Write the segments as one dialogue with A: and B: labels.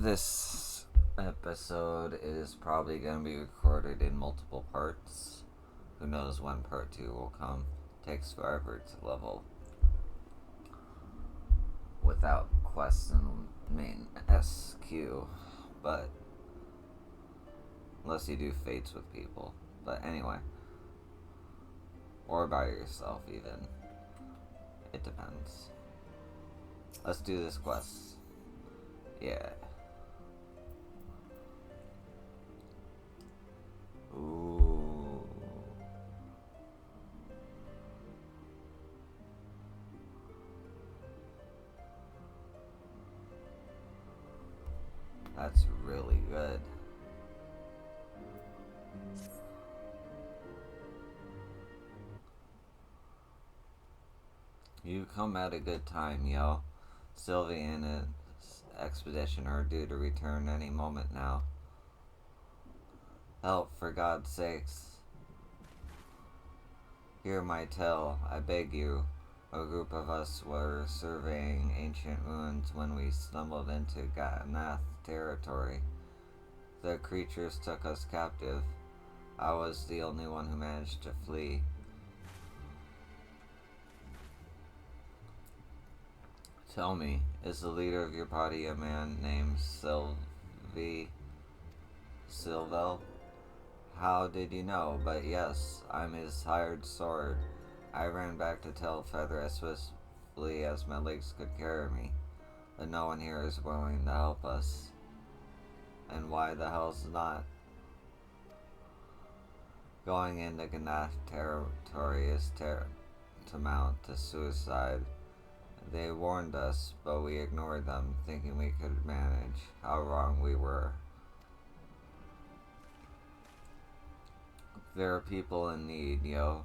A: This episode is probably going to be recorded in multiple parts. Who knows when part 2 will come. Takes forever to level without quests and main SQ. But unless you do fates with people. But anyway. Or by yourself even. It depends. Let's do this quest. Yeah. Ooh. That's really good. You come at a good time, yo. Sylvie and his expedition are due to return any moment now. Help, for God's sakes. Hear my tale, I beg you. A group of us were surveying ancient ruins when we stumbled into Ganath territory. The creatures took us captive. I was the only one who managed to flee. Tell me, is the leader of your party a man named Silvel? How did you know? But yes, I'm his hired sword. I ran back to tell Feather as swiftly as my legs could carry me. But no one here is willing to help us. And why the hell's not? Going into Ganath territory is tantamount to suicide. They warned us, but we ignored them, thinking we could manage. How wrong we were. There are people in need, yo.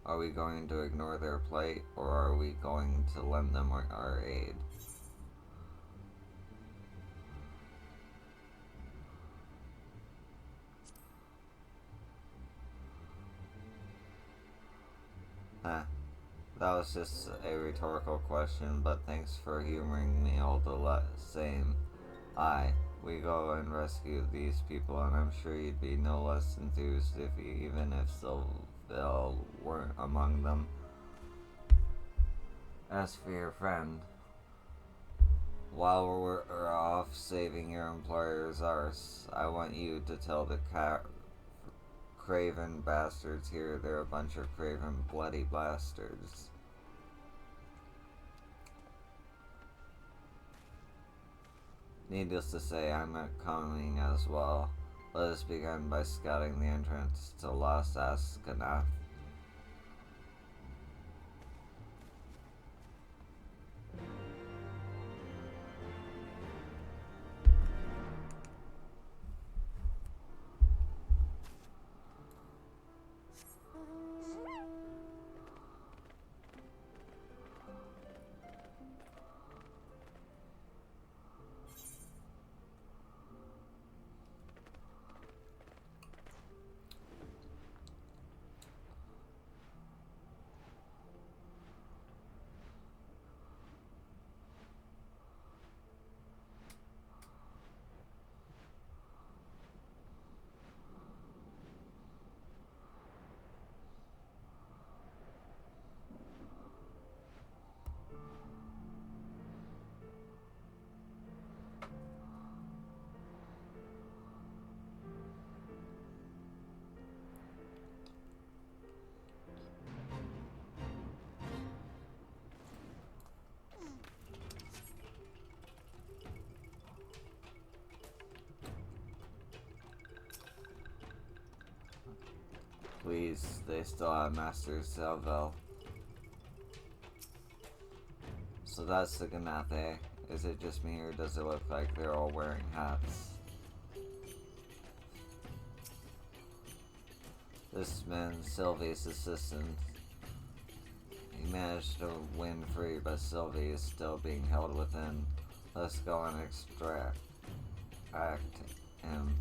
A: Are we going to ignore their plight, or are we going to lend them our aid? Huh. That was just a rhetorical question, but thanks for humoring me all the same. We go and rescue these people, and I'm sure you'd be no less enthused even if Sylville weren't among them. As for your friend, while we're off saving your employer's arse, I want you to tell the craven bastards here they're a bunch of craven bloody bastards. Needless to say, I'm coming as well. Let us begin by scouting the entrance to Lost Askanath. Please, they still have Master Selvel. So that's the Ganath, eh? Is it just me, or does it look like they're all wearing hats? This man, Sylvie's assistant. He managed to win free, but Sylvie is still being held within. Let's go and extract him.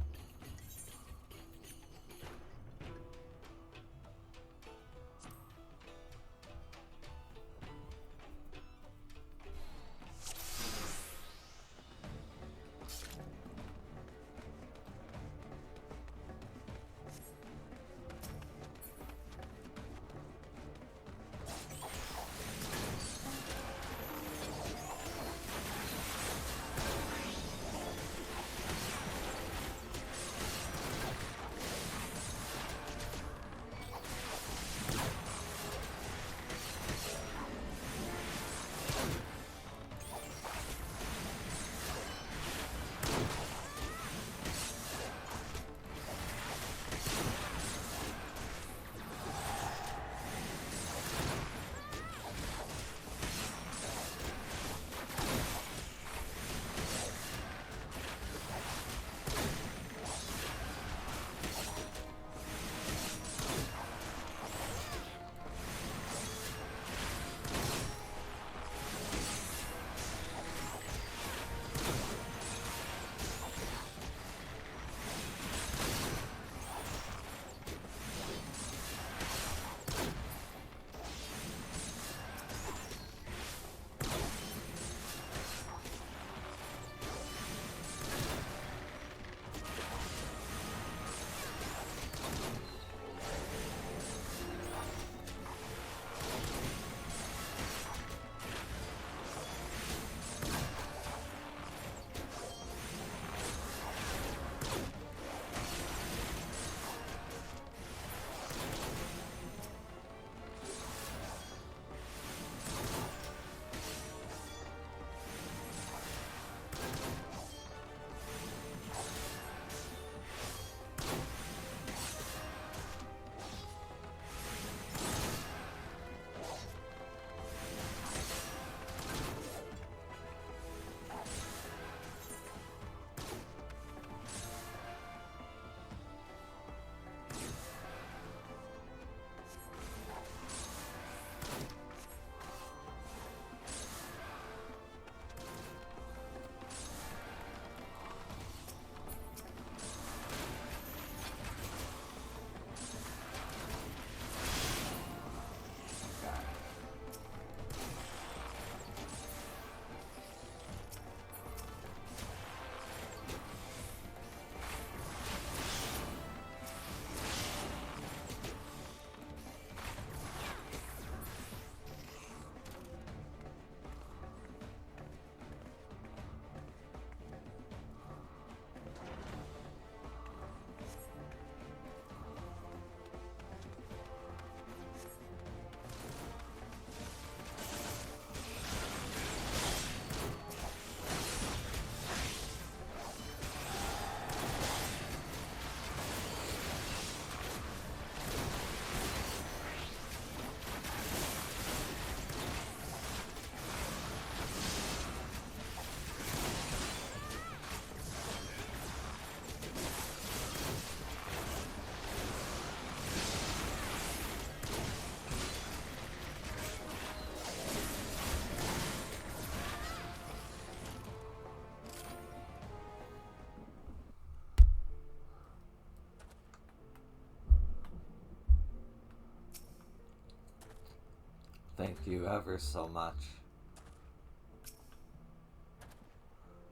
A: Thank you ever so much.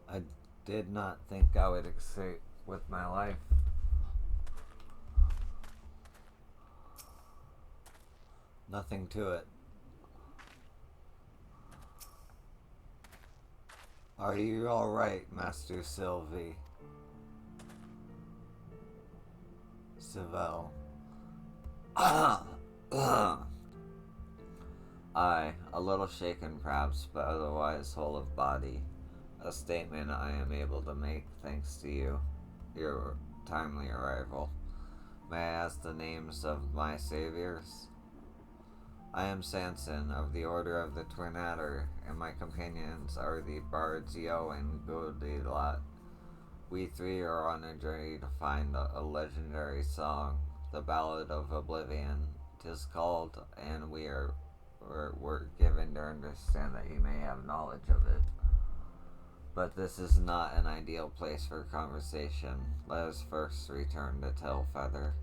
A: I did not think I would escape with my life. Nothing to it. Are you alright, Master Sylvie? Sivell. I, a little shaken perhaps, but otherwise whole of body. A statement I am able to make thanks to you, your timely arrival. May I ask the names of my saviors? I am Sanson of the Order of the Twin Adder, and my companions are the bards Yo and Goldilot. We three are on a journey to find a legendary song, the Ballad of Oblivion. 'Tis called, and we're given to understand that you may have knowledge of it. But this is not an ideal place for conversation. Let us first return to Tailfeather.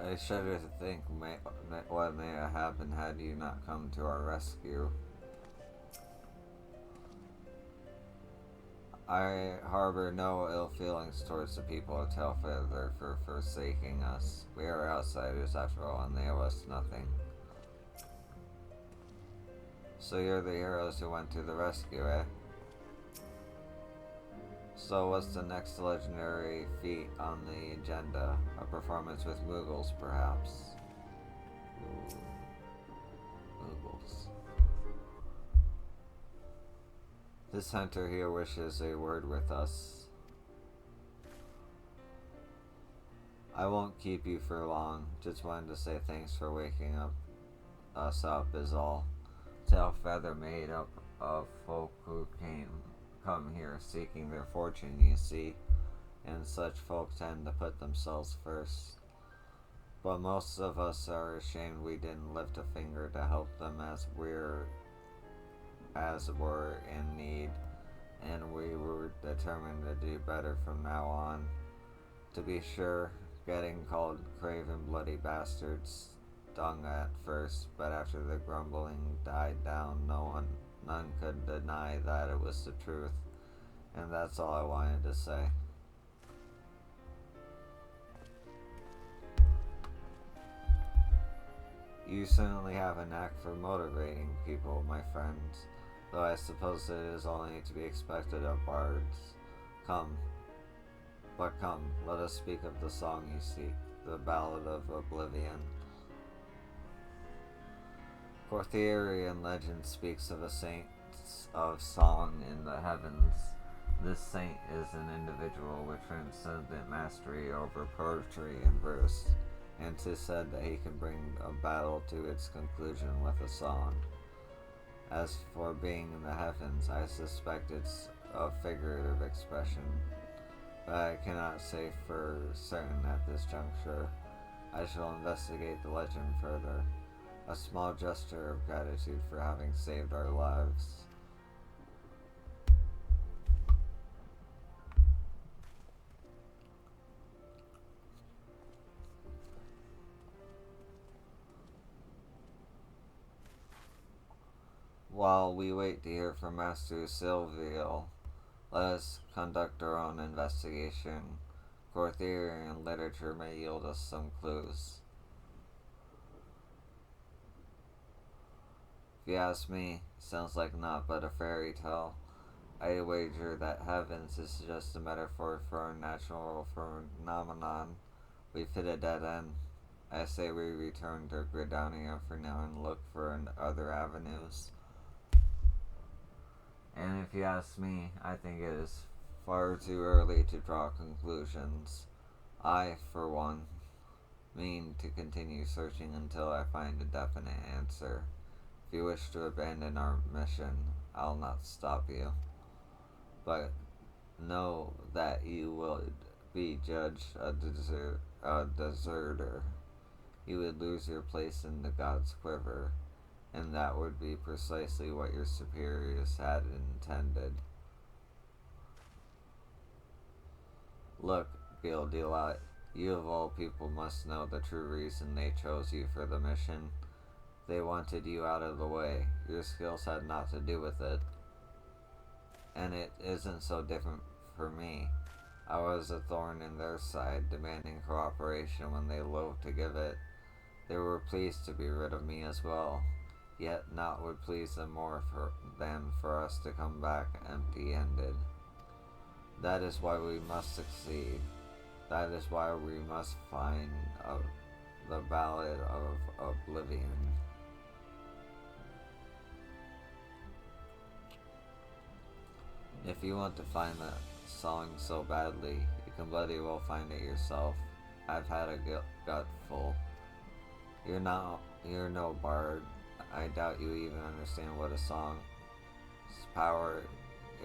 A: I shudder to think what may have happened had you not come to our rescue. I harbor no ill feelings towards the people of Tailfeather for forsaking us. We are outsiders after all, and they owe us nothing. So you're the heroes who went to the rescue, eh? So what's the next legendary feat on the agenda? A performance with Moogles, perhaps? Ooh. Moogles. This hunter here wishes a word with us. I won't keep you for long. Just wanted to say thanks for waking us up is all. Tailfeather made up of folk who come here seeking their fortune, you see, and such folk tend to put themselves first. But most of us are ashamed we didn't lift a finger to help them as we're in need, and we were determined to do better from now on. To be sure, getting called craven bloody bastards stung at first, but after the grumbling died down, none could deny that it was the truth, and that's all I wanted to say. You certainly have a knack for motivating people, my friends, though I suppose it is only to be expected of bards. Come, let us speak of the song you seek, the Ballad of Oblivion. Cortherian legend speaks of a saint of song in the heavens. This saint is an individual with transcendent mastery over poetry and verse, and 'tis said that he can bring a battle to its conclusion with a song. As for being in the heavens, I suspect it's a figurative expression, but I cannot say for certain at this juncture. I shall investigate the legend further. A small gesture of gratitude for having saved our lives. While we wait to hear from Master Sylviel, let us conduct our own investigation. Cortherian literature may yield us some clues. If you ask me, sounds like naught but a fairy tale. I wager that heavens is just a metaphor for a natural phenomenon. We've hit a dead end. I say we return to Gridania for now and look for other avenues. And if you ask me, I think it is far too early to draw conclusions. I, for one, mean to continue searching until I find a definite answer. If you wish to abandon our mission, I'll not stop you. But know that you would be judged a deserter. You would lose your place in the God's quiver, and that would be precisely what your superiors had intended. Look, Gildelat, you of all people must know the true reason they chose you for the mission. They wanted you out of the way. Your skills had naught to do with it. And it isn't so different for me. I was a thorn in their side, demanding cooperation when they loathed to give it. They were pleased to be rid of me as well, yet naught would please them more than for us to come back empty-handed. That is why we must succeed. That is why we must find the ballad of Oblivion. If you want to find the song so badly, you can bloody well find it yourself. I've had a gut full. You're no bard. I doubt you even understand what a song's power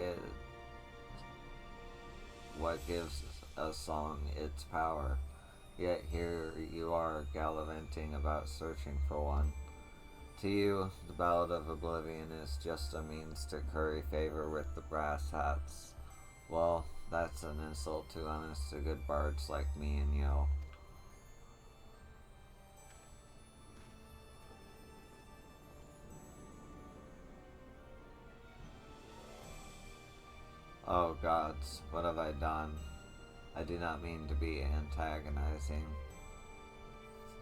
A: is. What gives a song its power. Yet here you are gallivanting about searching for one. To you, the Ballad of Oblivion is just a means to curry favor with the brass hats. Well, that's an insult to honest to good bards like me and you. Oh gods, what have I done? I do not mean to be antagonizing,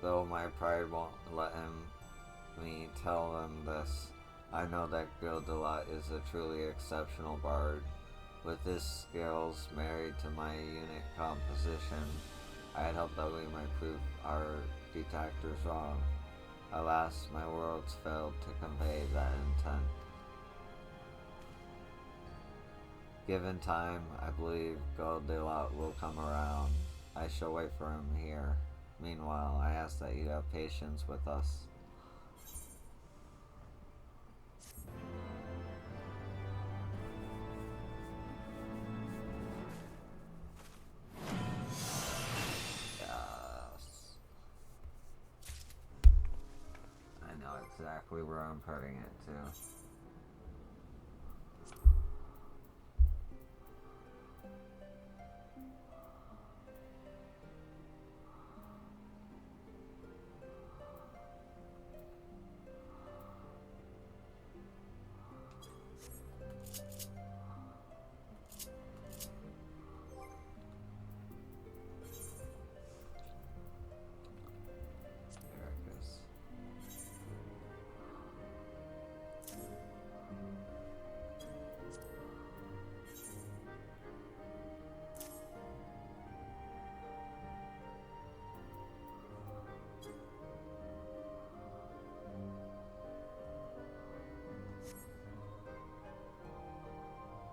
A: though my pride won't let me tell them this. I know that Gildelat is a truly exceptional bard. With his skills married to my unique composition, I had hoped that we might prove our detractors wrong. Alas, my words failed to convey that intent. Given time, I believe Gildelat will come around. I shall wait for him here. Meanwhile, I ask that you have patience with us. Yes. I know exactly where I'm putting it to.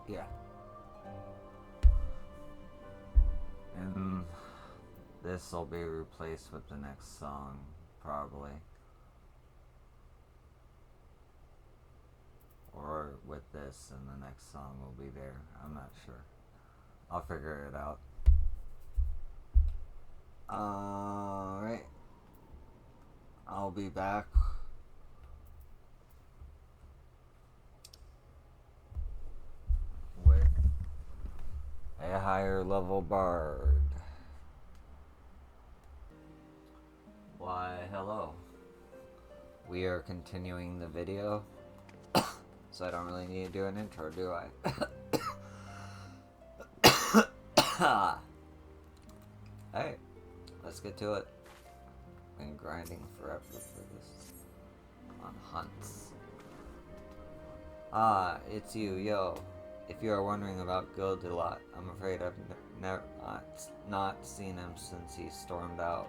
A: Yeah. And this will be replaced with the next song, probably. Or with this, and the next song will be there. I'm not sure. I'll figure it out. Alright. I'll be back. With a higher level bard. Why, hello. We are continuing the video. So I don't really need to do an intro, do I? Hey, let's get to it. Been grinding forever for this. On hunts. It's you, yo. If you are wondering about Gildelat, I'm afraid I've not seen him since he stormed out.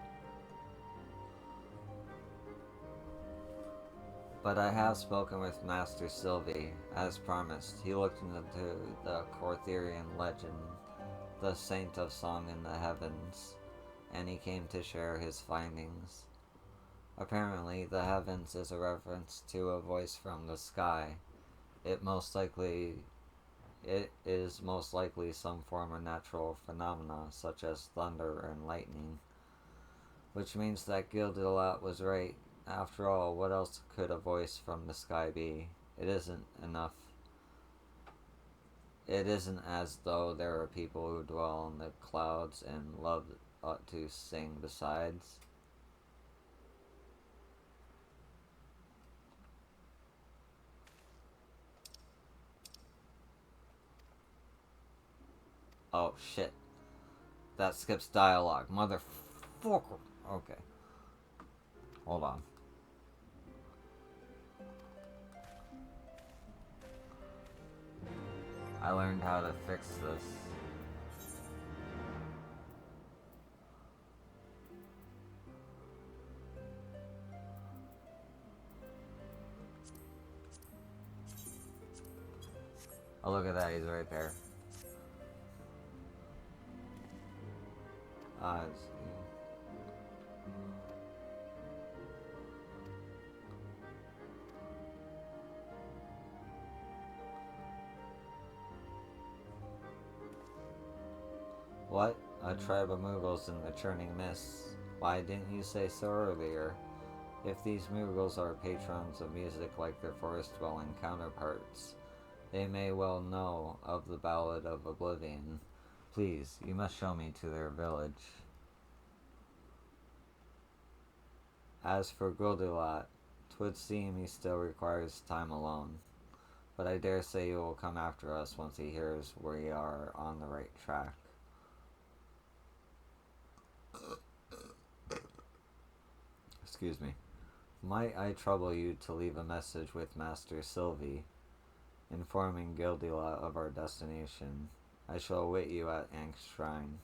A: But I have spoken with Master Sylvie, as promised. He looked into the Cortherian legend, the Saint of Song in the Heavens, and he came to share his findings. Apparently, the heavens is a reference to a voice from the sky. It most likely it is most likely some form of natural phenomena such as thunder and lightning, which means that Gildelat was right. After all, what else could a voice from the sky be? It isn't enough. It isn't as though there are people who dwell in the clouds and love to sing besides. Oh shit. That skips dialogue. Motherfucker. Okay. Hold on. I learned how to fix this. Oh, look at that. He's right there. Ah, what? A tribe of Mughals in the churning mists. Why didn't you say so earlier? If these Mughals are patrons of music like their forest-dwelling counterparts, they may well know of the Ballad of Oblivion. Please, you must show me to their village. As for Gildelat, 'twould seem he still requires time alone, but I dare say he will come after us once he hears we are on the right track. Excuse me. Might I trouble you to leave a message with Master Sylvie, informing Gildelat of our destination? I shall await you at Ank's shrine.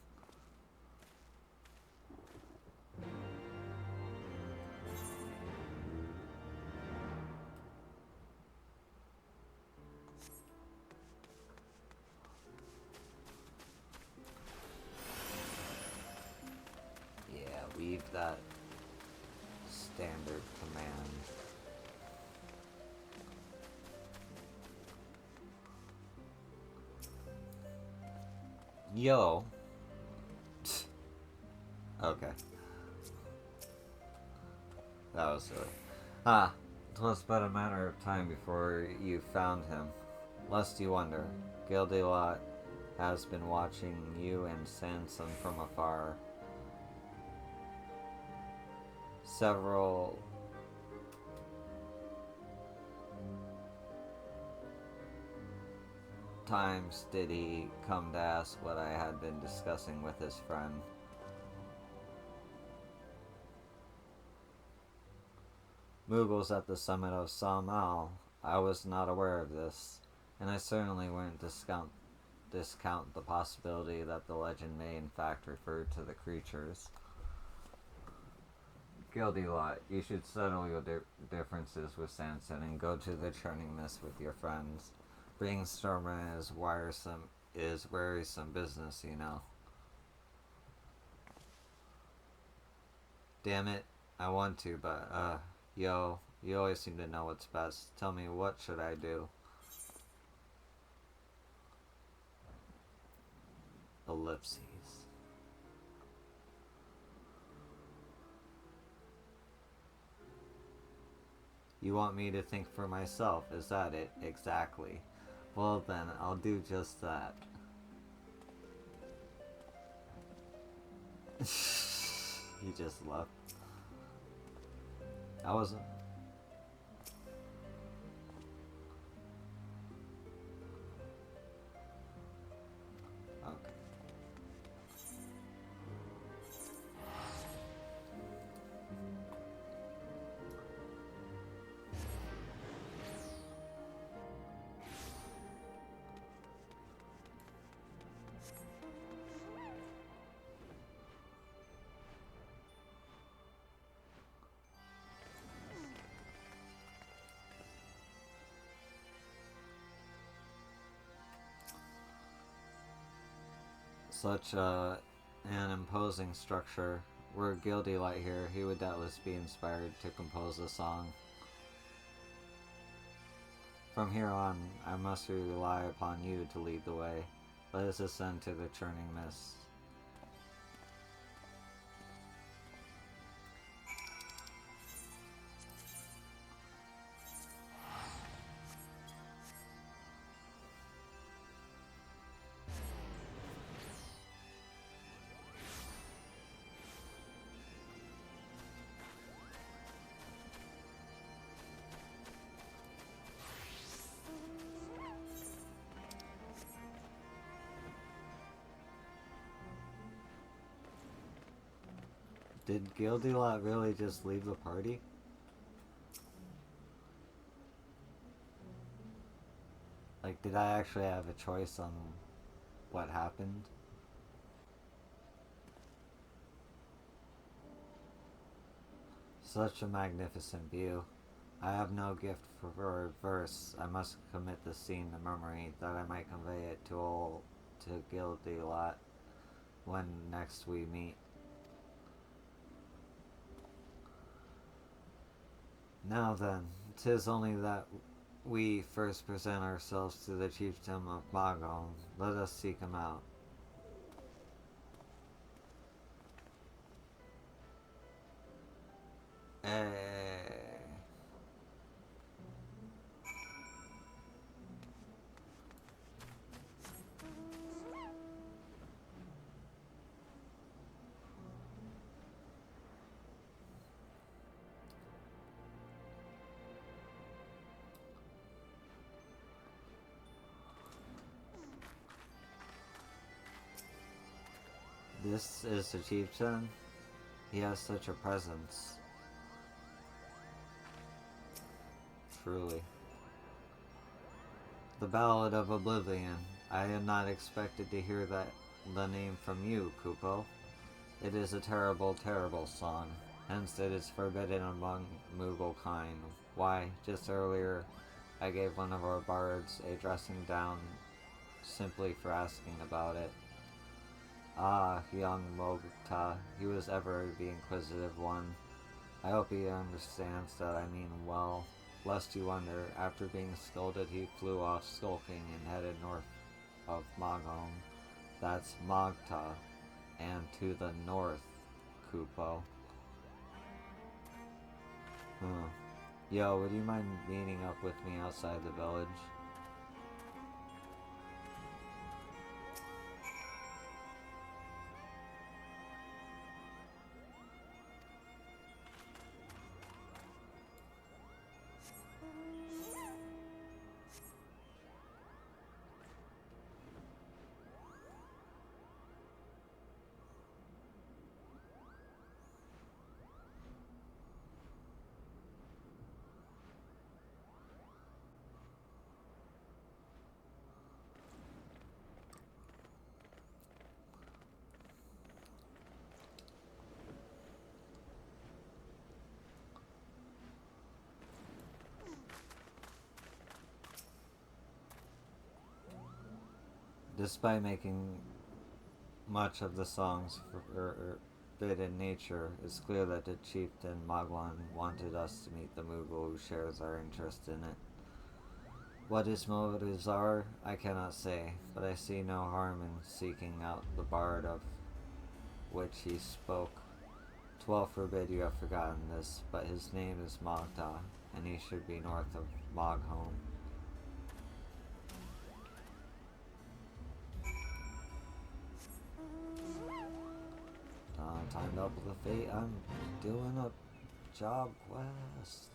A: Yeah, leave that standard command. Yo. Okay. That was silly. Ah, 'twas but a matter of time before you found him. Lest you wonder, Gildelat has been watching you and Sanson from afar. Several times did he come to ask what I had been discussing with his friend. Mughals at the summit of Samal. I was not aware of this, and I certainly wouldn't discount the possibility that the legend may in fact refer to the creatures. Gildelat, you should settle your differences with Sanson and go to the churning mist with your friends. Brainstorming is wearisome business, you know. Damn it, I want to, but yo, you always seem to know what's best. Tell me, what should I do? Ellipses. You want me to think for myself, is that it? Exactly. Well then, I'll do just that. He just left. I wasn't. Okay. Such an imposing structure. were Gildy-Light here, he would doubtless be inspired to compose a song. From here on, I must rely upon you to lead the way. Let us ascend to the churning mist. Did Gildy-Light really just leave the party? Like, did I actually have a choice on what happened? Such a magnificent view. I have no gift for verse. I must commit the scene to memory, that I might convey it to Gildy-Light when next we meet. Now then, 'tis only that we first present ourselves to the chieftain of Magong. Let us seek him out. This is the chieftain. He has such a presence. Truly. The Ballad of Oblivion. I had not expected to hear the name from you, Kupo. It is a terrible, terrible song. Hence it is forbidden among Moogle kind. Why, just earlier I gave one of our bards a dressing down simply for asking about it. Ah, young Mogta, he was ever the inquisitive one. I hope he understands that I mean well. Lest you wonder, after being scolded he flew off skulking and headed north of Magong. That's Mogta, and to the north, Kupo. Yo, would you mind meeting up with me outside the village? Despite making much of the song's forbidden nature, it's clear that the chieftain Magwan wanted us to meet the Moogle who shares our interest in it. What his motives are, I cannot say, but I see no harm in seeking out the bard of which he spoke. 'Twill forbid you have forgotten this, but his name is Mogta, and he should be north of Moghome. Timed up with the fate. I'm doing a job quest.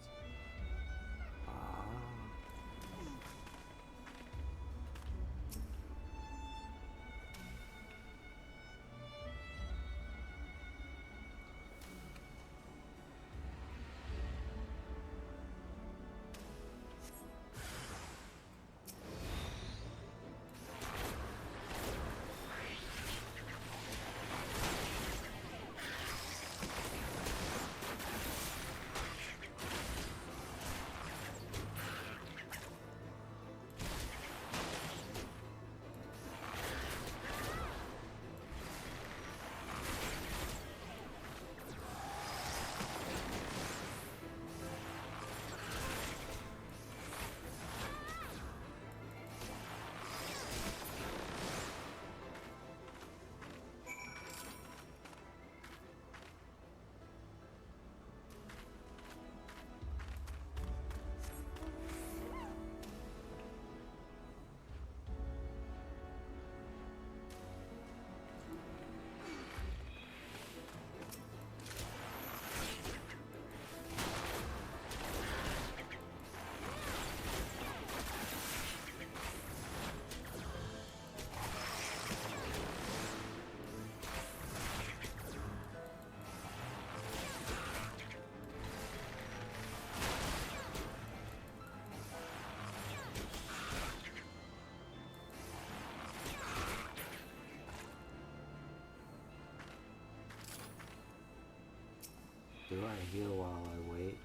A: Do I heal while I wait?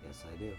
A: Yes, I do.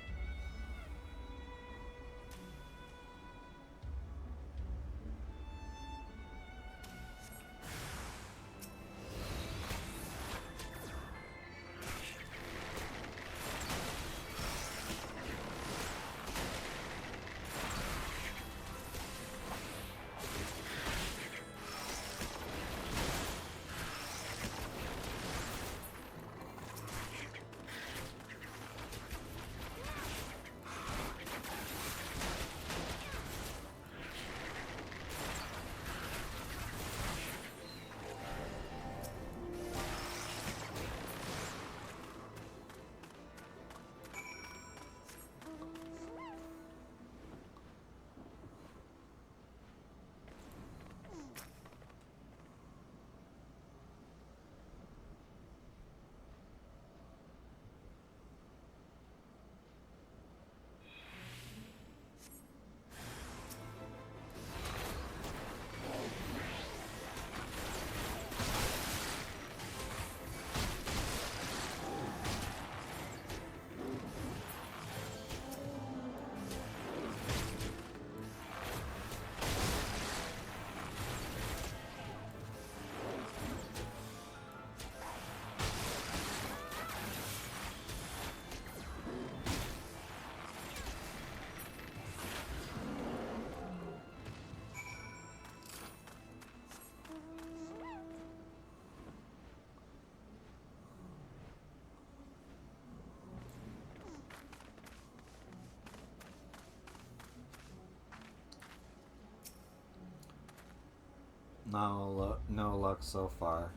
A: No luck so far.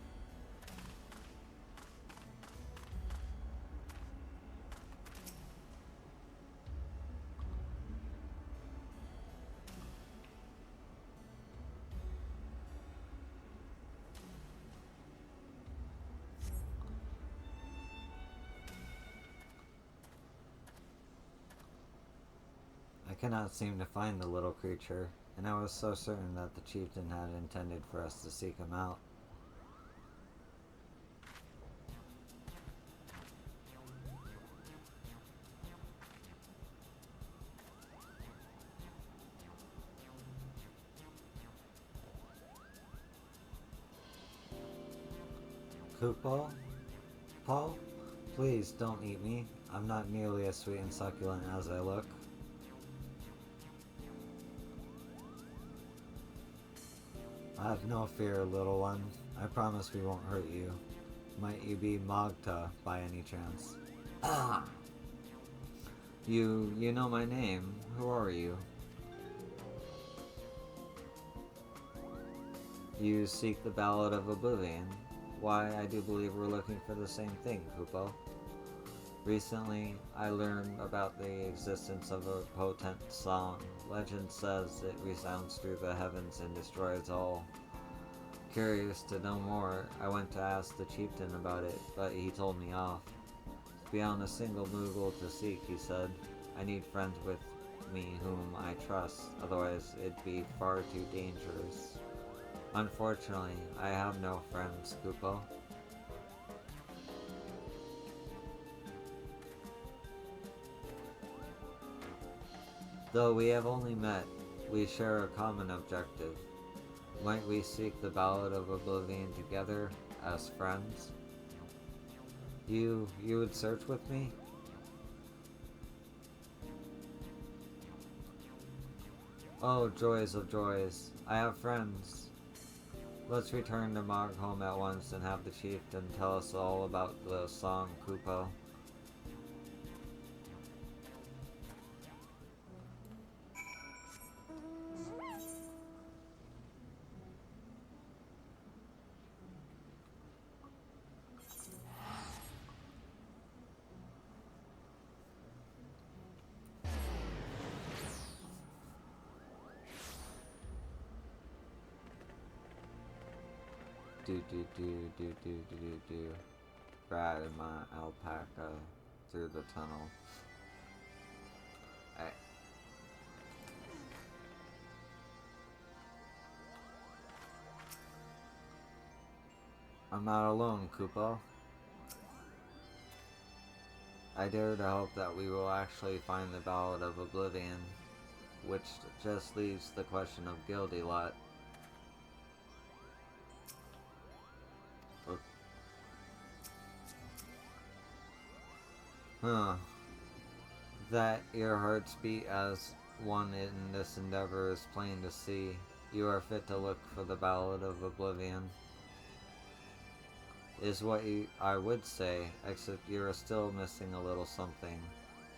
A: I cannot seem to find the little creature, and I was so certain that the chieftain had intended for us to seek him out. Kupo? Paul? Please don't eat me. I'm not nearly as sweet and succulent as I look. Have no fear, little one. I promise we won't hurt you. Might you be Magta by any chance? Ah! You know my name. Who are you? You seek the Ballad of Oblivion. Why, I do believe we're looking for the same thing, Kupo. Recently, I learned about the existence of a potent song. Legend says it resounds through the heavens and destroys all. Curious to know more, I went to ask the chieftain about it, but he told me off. Beyond a single Moogle to seek, he said. I need friends with me whom I trust, otherwise it'd be far too dangerous. Unfortunately, I have no friends, Kupo. Though we have only met, we share a common objective. Might we seek the Ballad of Oblivion together, as friends? You would search with me? Oh, joys of joys. I have friends. Let's return to Mogholm at once and have the chieftain tell us all about the song, Kupo. Do. Riding my alpaca through the tunnel. I'm not alone, Kupo. I dare to hope that we will actually find the Ballad of Oblivion, which just leaves the question of Gildilot. Huh. That your hearts beat as one in this endeavor is plain to see. You are fit to look for the Ballad of Oblivion, is what I would say, except you are still missing a little something.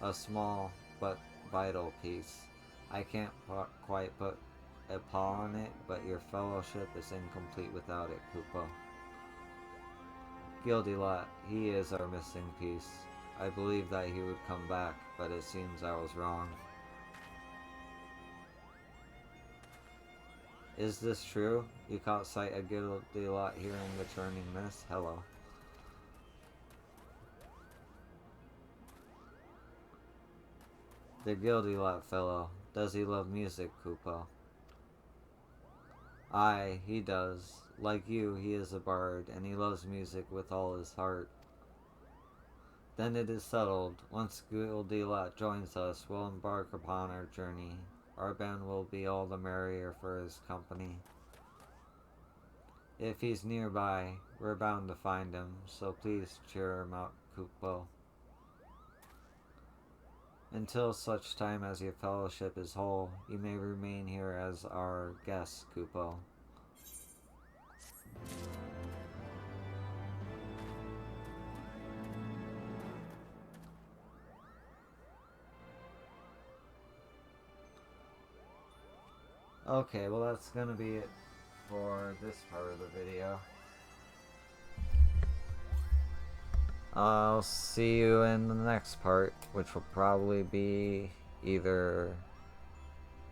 A: A small but vital piece. I can't quite put a paw on it, but your fellowship is incomplete without it, Kupo. Gildilot, he is our missing piece. I believed that he would come back, but it seems I was wrong. Is this true? You caught sight of Gildilot hearing the churning mist? Hello. The Gildilot fellow. Does he love music, Kupo? Aye, he does. Like you, he is a bard, and he loves music with all his heart. Then it is settled. Once Gildilot joins us, we'll embark upon our journey. Our band will be all the merrier for his company. If he's nearby, we're bound to find him, so please cheer him up, Kupo. Until such time as your fellowship is whole, you may remain here as our guest, Kupo. Okay, well that's gonna be it for this part of the video. I'll see you in the next part, which will probably be either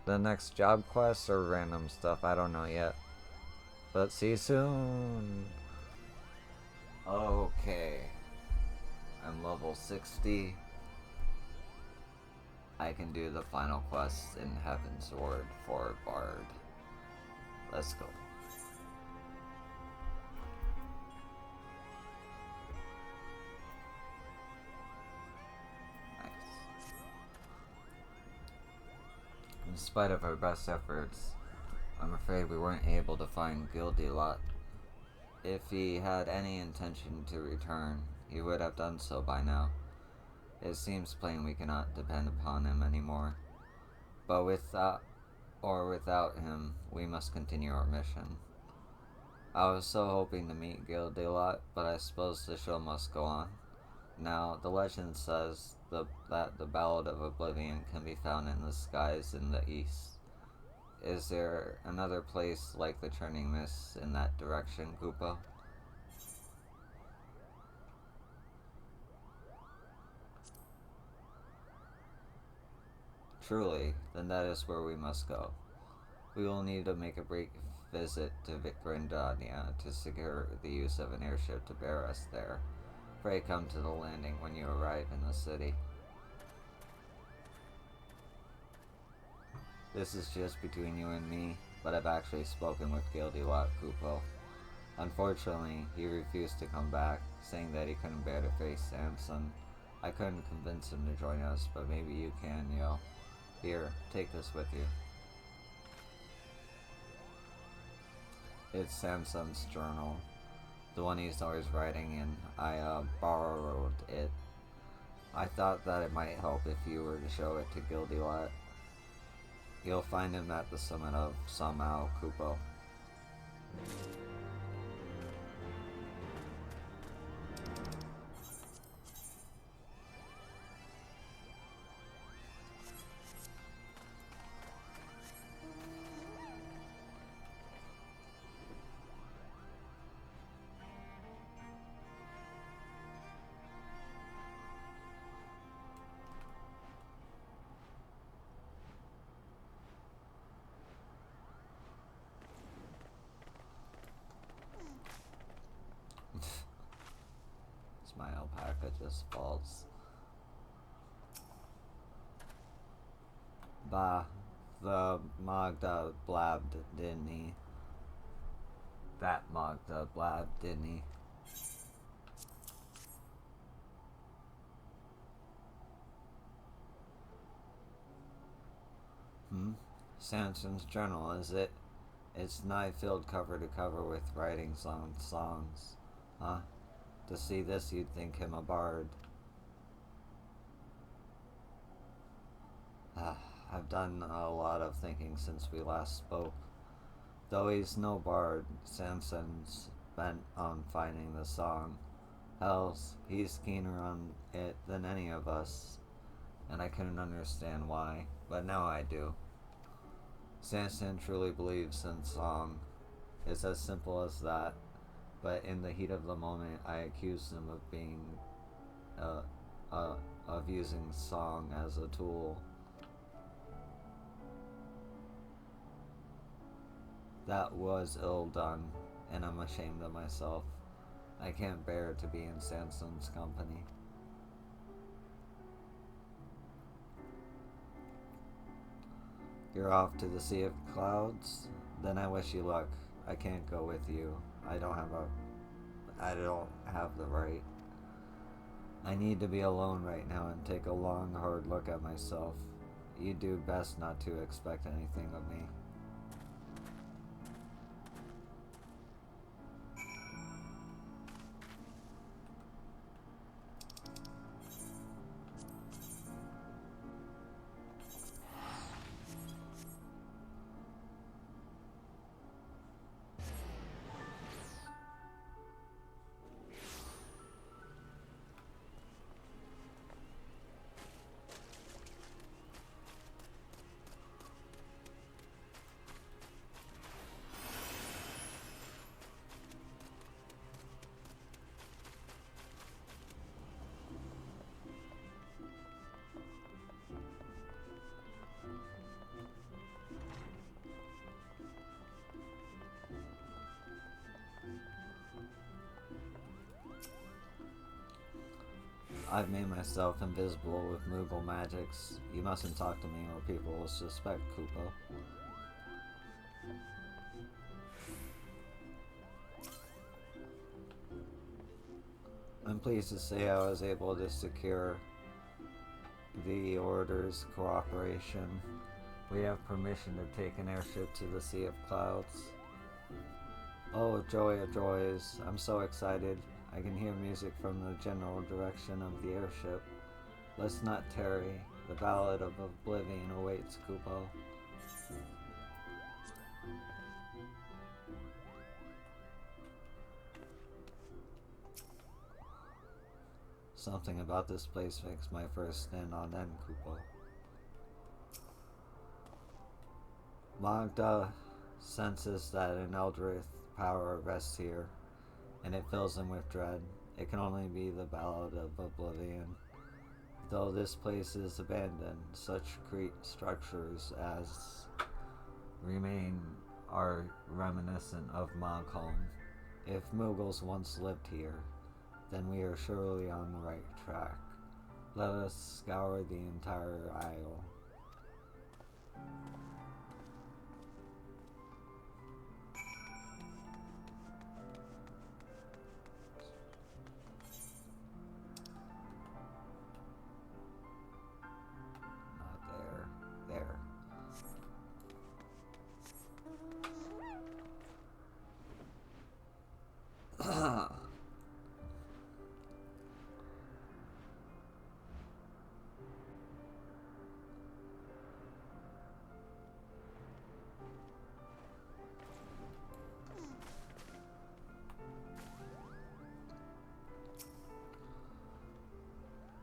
A: the next job quest or random stuff. I don't know yet. But see you soon. Okay. I'm level 60. I can do the final quest in Heaven's Ward for Bard. Let's go. In spite of our best efforts, I'm afraid we weren't able to find Gildilot. If he had any intention to return, he would have done so by now. It seems plain we cannot depend upon him anymore. But without him, we must continue our mission. I was so hoping to meet Gildilot, but I suppose the show must go on. Now, the legend says that the Ballad of Oblivion can be found in the skies in the east. Is there another place like the Churning Mist in that direction, Kupo? Truly, then that is where we must go. We will need to make a brief visit to Vikrindania to secure the use of an airship to bear us there. Pray come to the landing when you arrive in the city. This is just between you and me, but I've actually spoken with Gildilot, Kupo. Unfortunately, he refused to come back, saying that he couldn't bear to face Samson. I couldn't convince him to join us, but maybe you can, yo. Here, take this with you. It's Samson's journal. The one he's always writing in. I borrowed it. I thought that it might help if you were to show it to Gildilot. You'll find him at the summit of Samao Kupo. My alpaca just falls. Bah, the Magda blabbed, didn't he? That Magda blabbed, didn't he? Hmm? Samson's journal, is it? It's nigh filled cover to cover with writings on songs. Huh? To see this, you'd think him a bard. I've done a lot of thinking since we last spoke. Though he's no bard, Samson's bent on finding the song. Hells, he's keener on it than any of us, and I couldn't understand why, but now I do. Samson truly believes in song. It's as simple as that, but in the heat of the moment, I accused him of being, uh, of using song as a tool. That was ill done, and I'm ashamed of myself. I can't bear to be in Samson's company. You're off to the Sea of Clouds? Then I wish you luck. I can't go with you. I don't have the right. I need to be alone right now and take a long, hard look at myself. You do best not to expect anything of me. I've made myself invisible with Moogle magics. You mustn't talk to me or people will suspect Kupo. I'm pleased to say I was able to secure the Order's cooperation. We have permission to take an airship to the Sea of Clouds. Oh, joy of joys. I'm so excited. I can hear music from the general direction of the airship. Let's not tarry. The Ballad of Oblivion awaits, Kupo. Something about this place makes my first stand on end, Kupo. Magda senses that an Eldritch power rests here, and it fills him with dread. It can only be the Ballad of Oblivion. Though this place is abandoned, such structures as remain are reminiscent of Mogholm. If Mughals once lived here, then we are surely on the right track. Let us scour the entire isle. Not there. There.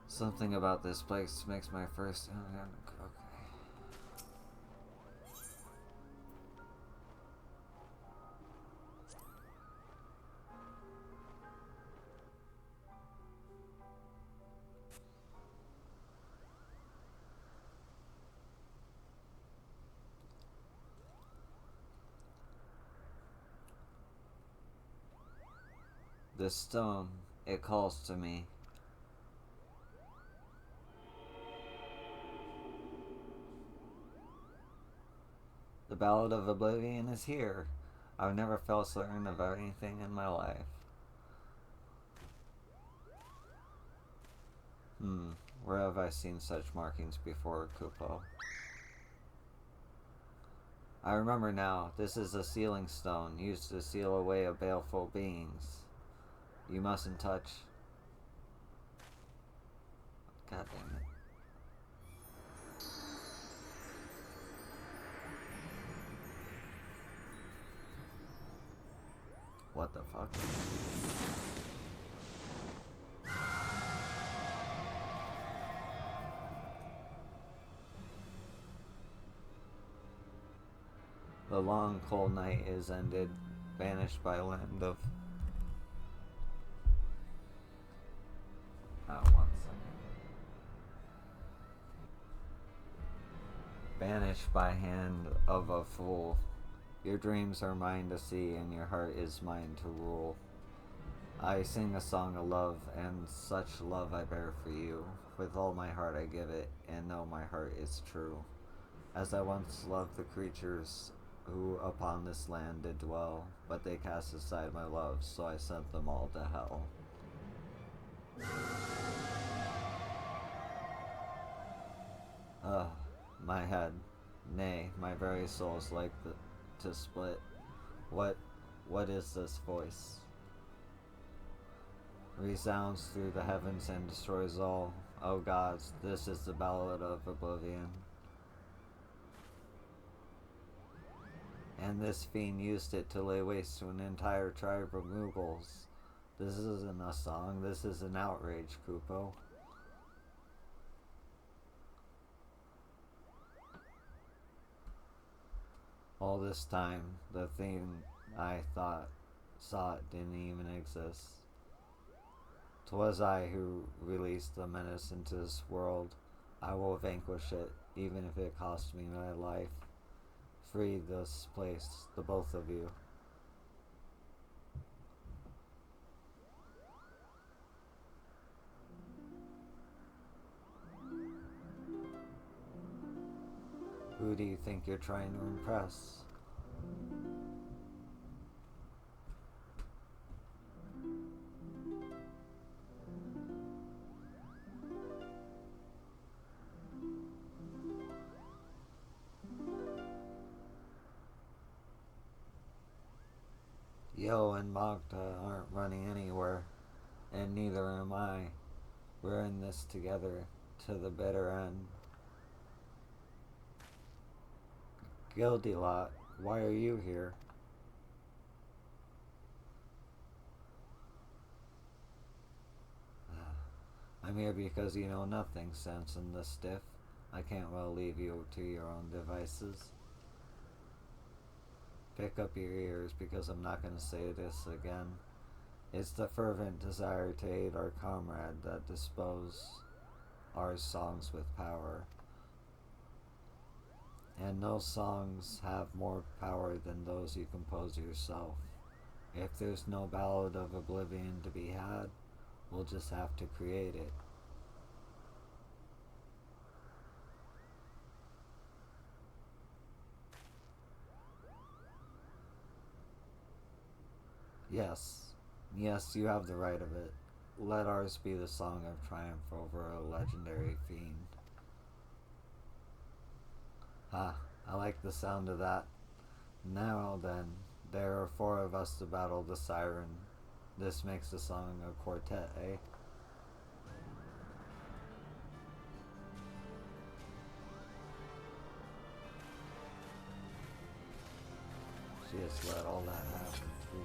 A: Something about this place makes my first. Okay. This stone, it calls to me. The Ballad of Oblivion is here. I've never felt certain of anything in my life. Where have I seen such markings before, Kupo? I remember now, this is a sealing stone used to seal away a baleful beings. You mustn't touch. God damn it. What the fuck? The long cold night is ended, banished by land of... Oh, 1 second. Banished by hand of a fool. Your dreams are mine to see, and your heart is mine to rule. I sing a song of love, and such love I bear for you. With all my heart I give it, and know my heart is true. As I once loved the creatures who upon this land did dwell, but they cast aside my love, so I sent them all to hell. Ugh, my head, nay, my very soul's like to split. What is this voice? Resounds through the heavens and destroys all. Oh gods, this is the ballad of oblivion. And this fiend used it to lay waste to an entire tribe of Mughals. This isn't a song, this is an outrage, Kupo. All this time, the thing I thought sought didn't even exist. 'Twas I who released the menace into this world. I will vanquish it, even if it costs me my life. Free this place, the both of you. Who do you think you're trying to impress? Yo and Magda aren't running anywhere, and neither am I. We're in this together, to the bitter end. Gildilot, why are you here? I'm here because you know nothing, Samson the Stiff. I can't well leave you to your own devices. Pick up your ears, because I'm not going to say this again. It's the fervent desire to aid our comrade that dispose our songs with power. And no songs have more power than those you compose yourself. If there's no ballad of oblivion to be had, we'll just have to create it. Yes, you have the right of it. Let ours be the song of triumph over a legendary fiend. Ha, I like the sound of that. Now then, there are 4 of us to battle the siren. This makes the song a quartet, eh? She just let all that happen, too.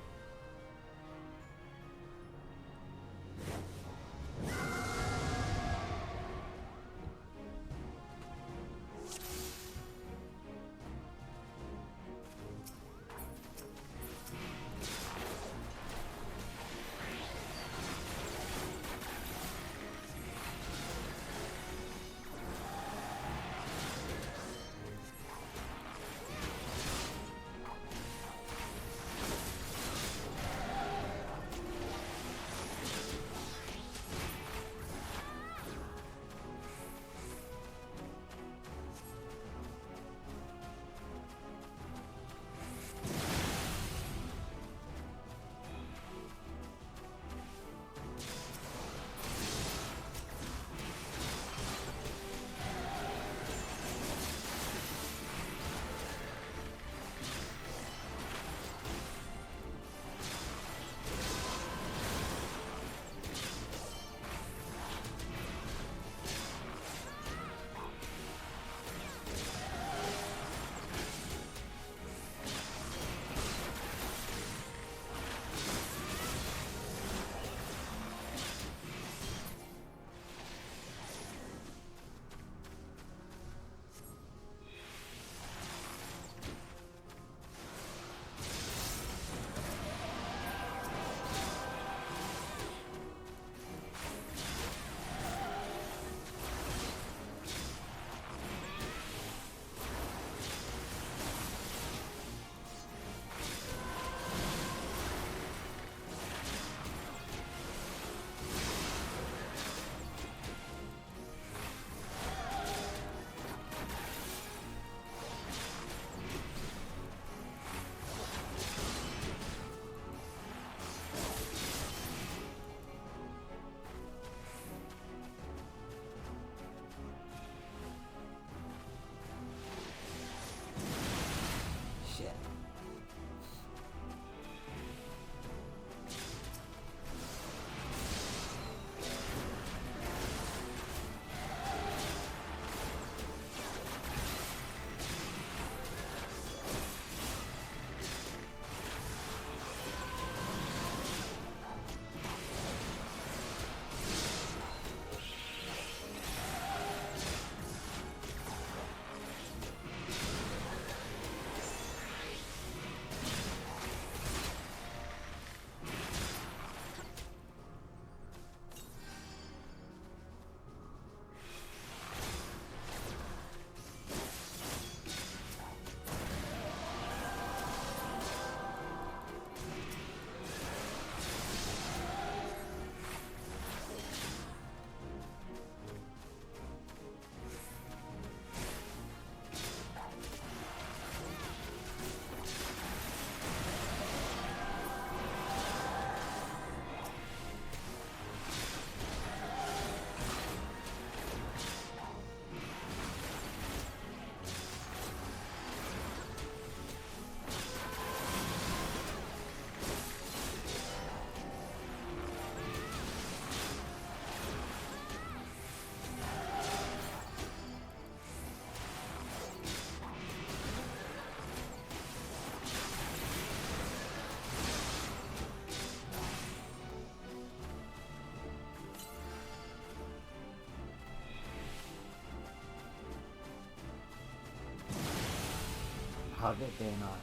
A: How did they not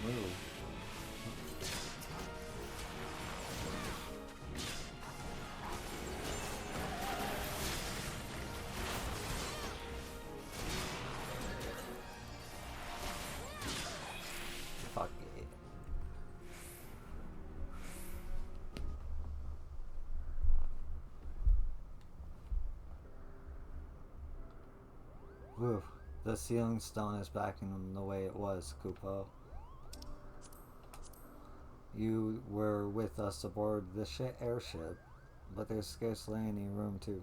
A: move? Fuck it. Whew. The ceiling stone is back in the way it was, Kupo. You were with us aboard the airship, but there's scarcely any room to...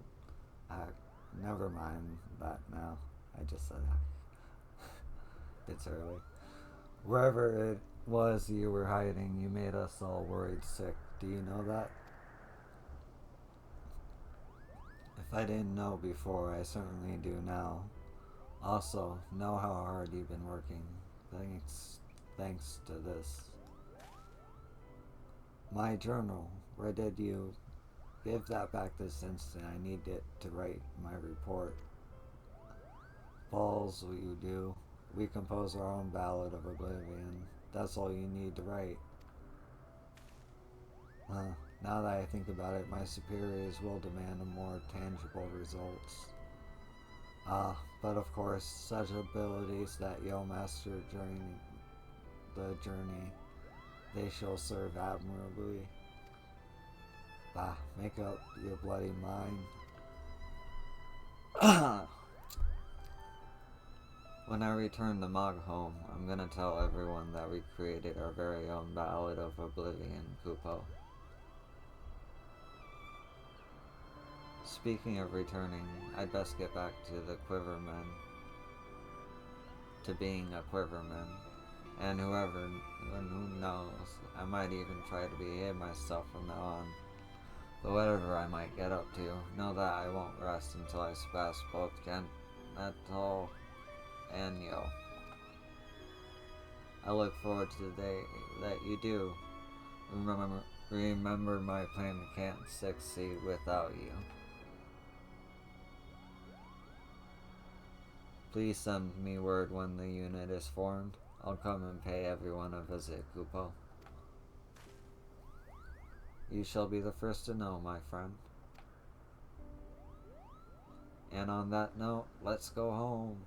A: never mind that now. I just said that. It's early. Wherever it was you were hiding, you made us all worried sick. Do you know that? If I didn't know before, I certainly do now. Also, know how hard you've been working. Thanks to this. My journal. Where did you... Give that back this instant. I need it to write my report. Balls, what you do. We compose our own ballad of oblivion. That's all you need to write. Now that I think about it, my superiors will demand a more tangible results. But of course, such abilities that you'll master during the journey, they shall serve admirably. Bah, make up your bloody mind. When I return to Mogholm, I'm gonna tell everyone that we created our very own Ballad of Oblivion, Kupo. Speaking of returning, I'd best get back to the Quiverman. To being a Quiverman. And who knows, I might even try to behave myself from now on. But whatever I might get up to, know that I won't rest until I surpass both Gentle and Yo. I look forward to the day that you do. Remember my plan can't succeed without you. Please send me word when the unit is formed. I'll come and pay everyone a visit, Kupo. You shall be the first to know, my friend. And on that note, let's go home.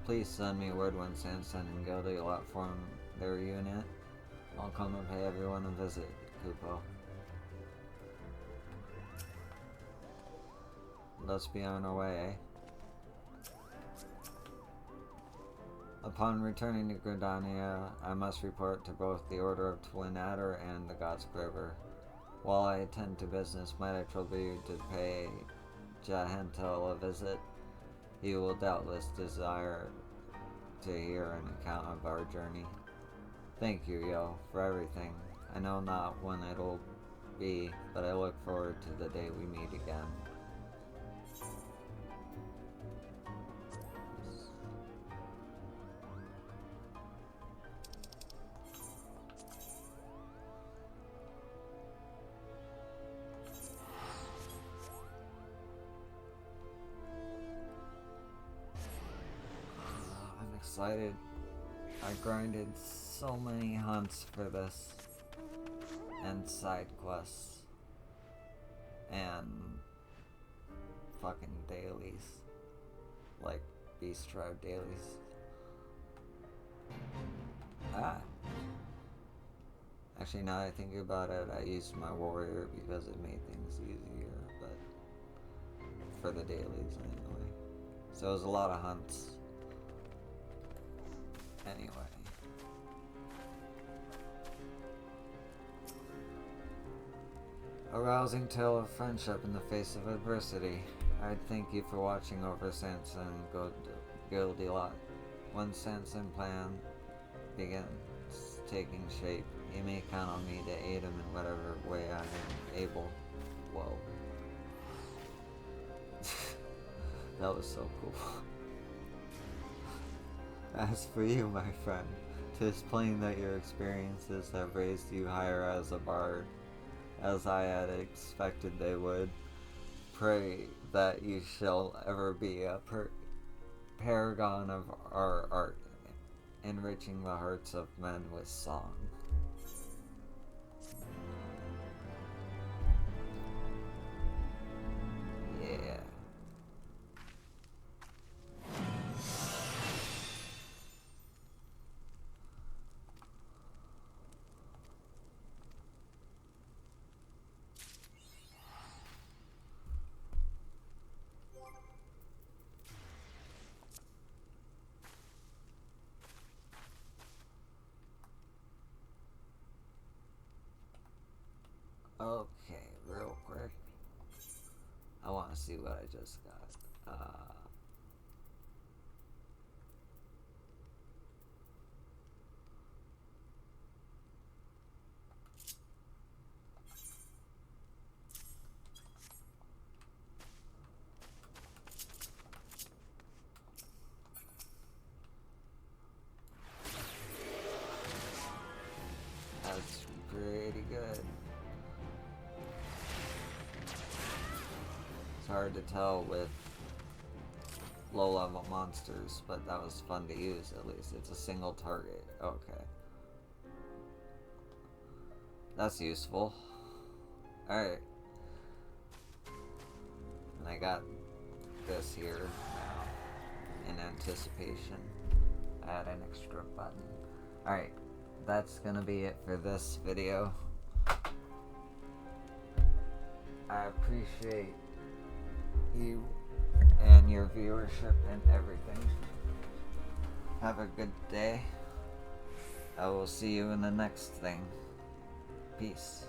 A: Please send me word when Samson and Gildilot form their unit. I'll come and pay everyone a visit, Kupo. Let's be on our way, eh? Upon returning to Gridania, I must report to both the Order of Twin Adder and the God's Quiver. While I attend to business, might I trouble you to pay Jahentel a visit? He will doubtless desire to hear an account of our journey. Thank you, Yo, for everything. I know not when it'll be, but I look forward to the day we meet again. Excited. I grinded so many hunts for this, and side quests, and fucking dailies, like Beast Tribe dailies. Actually, now that I think about it, I used my warrior because it made things easier, but for the dailies anyway. So it was a lot of hunts. Anyway, A rousing tale of friendship in the face of adversity. I'd thank you for watching over Sansa and Goldilocks. When Sanson plan begins taking shape, you may count on me to aid him in whatever way I am able. Whoa. That was so cool. As for you, my friend, 'tis plain that your experiences have raised you higher as a bard, as I had expected they would. Pray that you shall ever be a paragon of our art, enriching the hearts of men with song. Yeah. Okay, real quick. I want to see what I just got. That's pretty good. It's hard to tell with low-level monsters, but that was fun to use at least. It's a single target. Okay. That's useful. Alright. And I got this here now in anticipation. Add an extra button. Alright. That's gonna be it for this video. I appreciate you and your viewership and everything. Have a good day. I will see you in the next thing. Peace.